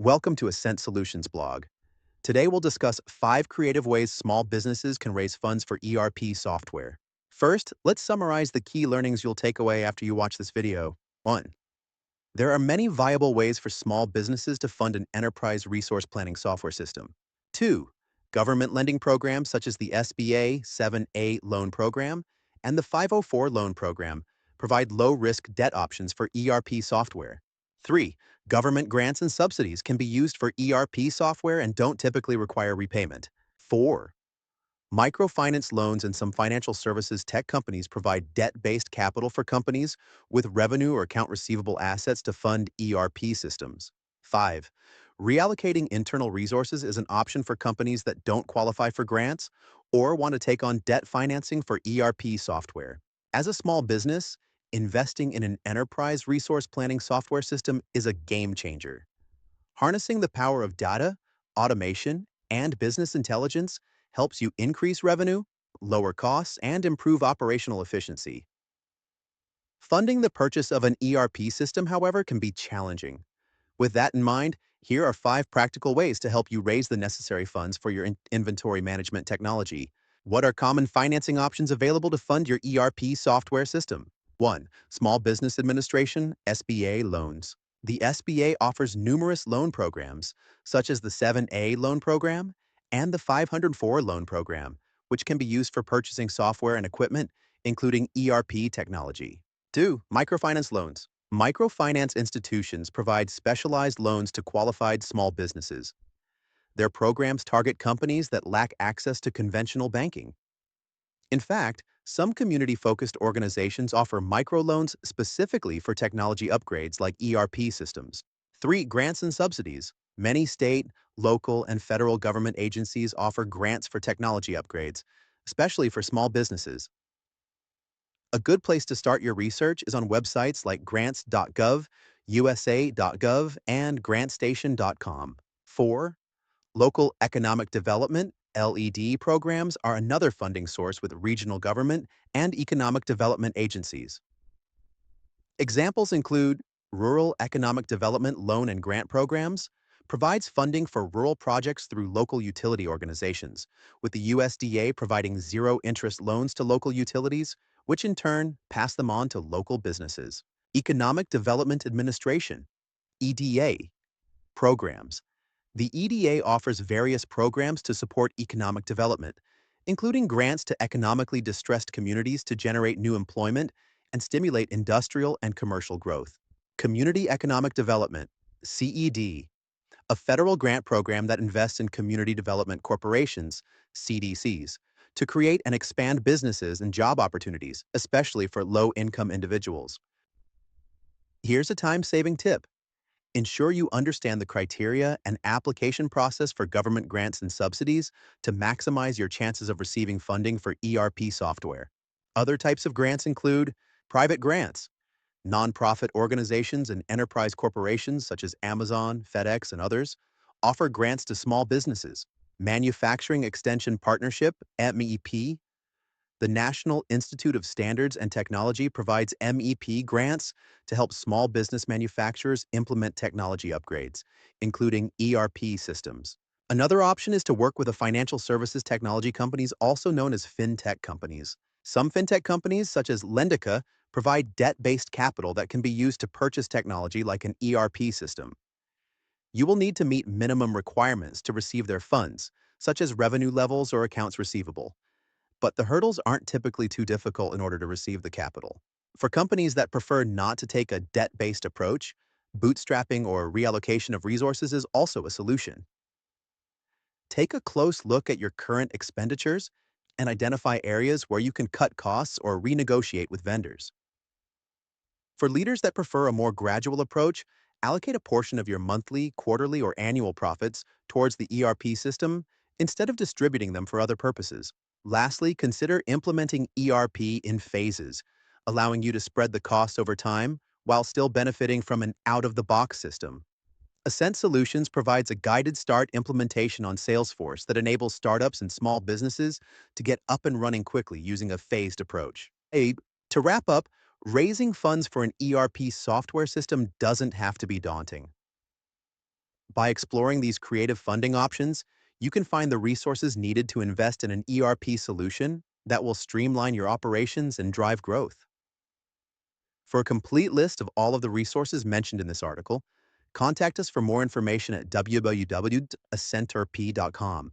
Welcome to Ascent Solutions blog. Today we'll discuss 5 creative ways small businesses can raise funds for ERP software. First, let's summarize the key learnings you'll take away after you watch this video. 1. There are many viable ways for small businesses to fund an enterprise resource planning software system. 2. Government lending programs such as the SBA 7A loan program and the 504 loan program provide low-risk debt options for ERP software. 3. Government grants and subsidies can be used for ERP software and don't typically require repayment. 4. Microfinance loans and some financial services tech companies provide debt-based capital for companies with revenue or account receivable assets to fund ERP systems. 5. Reallocating internal resources is an option for companies that don't qualify for grants or want to take on debt financing for ERP software. As a small business, investing in an enterprise resource planning software system is a game changer. Harnessing the power of data, automation, and business intelligence helps you increase revenue, lower costs, and improve operational efficiency. Funding the purchase of an ERP system, however, can be challenging. With that in mind, here are 5 practical ways to help you raise the necessary funds for your inventory management technology. What are common financing options available to fund your ERP software system? 1. Small Business Administration (SBA) loans. The SBA offers numerous loan programs, such as the 7A loan program and the 504 loan program, which can be used for purchasing software and equipment, including ERP technology. 2. Microfinance loans. Microfinance institutions provide specialized loans to qualified small businesses. Their programs target companies that lack access to conventional banking. In fact, some community-focused organizations offer microloans specifically for technology upgrades like ERP systems. 3. Grants and subsidies. Many state, local, and federal government agencies offer grants for technology upgrades, especially for small businesses. A good place to start your research is on websites like grants.gov, USA.gov, and grantstation.com. 4. Local economic development (LED) programs are another funding source with regional government and economic development agencies. Examples include Rural Economic Development Loan and Grant Programs, provides funding for rural projects through local utility organizations, with the USDA providing zero-interest loans to local utilities, which in turn pass them on to local businesses. Economic Development Administration (EDA) programs. The EDA offers various programs to support economic development, including grants to economically distressed communities to generate new employment and stimulate industrial and commercial growth. Community Economic Development (CED), a federal grant program that invests in community development corporations (CDCs) to create and expand businesses and job opportunities, especially for low-income individuals. Here's a time-saving tip. Ensure you understand the criteria and application process for government grants and subsidies to maximize your chances of receiving funding for ERP software. Other types of grants include private grants. Nonprofit organizations and enterprise corporations such as Amazon, FedEx, and others offer grants to small businesses. Manufacturing Extension Partnership (MEP). The National Institute of Standards and Technology provides MEP grants to help small business manufacturers implement technology upgrades, including ERP systems. Another option is to work with a financial services technology companies also known as fintech companies. Some fintech companies, such as Lendica, provide debt-based capital that can be used to purchase technology like an ERP system. You will need to meet minimum requirements to receive their funds, such as revenue levels or accounts receivable. But the hurdles aren't typically too difficult in order to receive the capital. For companies that prefer not to take a debt-based approach, bootstrapping or reallocation of resources is also a solution. Take a close look at your current expenditures and identify areas where you can cut costs or renegotiate with vendors. For leaders that prefer a more gradual approach, allocate a portion of your monthly, quarterly, or annual profits towards the ERP system instead of distributing them for other purposes. Lastly, consider implementing ERP in phases, allowing you to spread the costs over time while still benefiting from an out-of-the-box system. Ascent Solutions provides a guided start implementation on Salesforce that enables startups and small businesses to get up and running quickly using a phased approach. To wrap up, raising funds for an ERP software system doesn't have to be daunting. By exploring these creative funding options, you can find the resources needed to invest in an ERP solution that will streamline your operations and drive growth. For a complete list of all of the resources mentioned in this article, contact us for more information at www.ascentrp.com.